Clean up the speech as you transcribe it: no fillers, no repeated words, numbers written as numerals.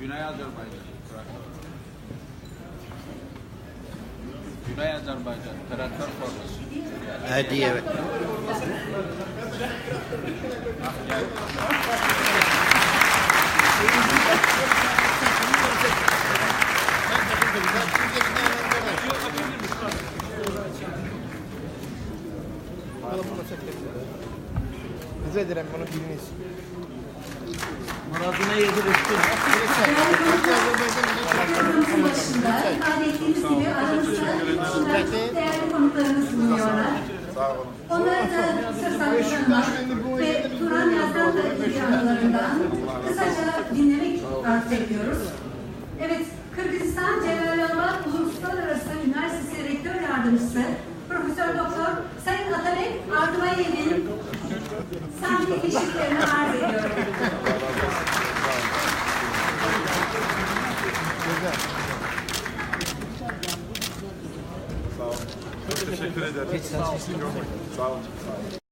Güney Azerbaycan. Güney Azerbaycan. Traktör forması. Hediye evet. Gel. Rica ederim bunu biliniz. Muradına yedirirsin. Programımızın başında ifade ettiğimiz gibi aramızda çok değerli konuklarımız bulunuyorlar. Onlara da söz hakkı tanımak ve Turan Yaz'dan da ilgili anılarından kısaca dinlemek arzu ediyoruz. Evet, Kırgızistan Celalalabad Uluslararası Üniversitesi Rektör Yardımcısı Profesör Doktor Sayın Atabek Arduayev'in sahne eşliklerini arz ediyorum. Teşekkür ederim. Sağ olun.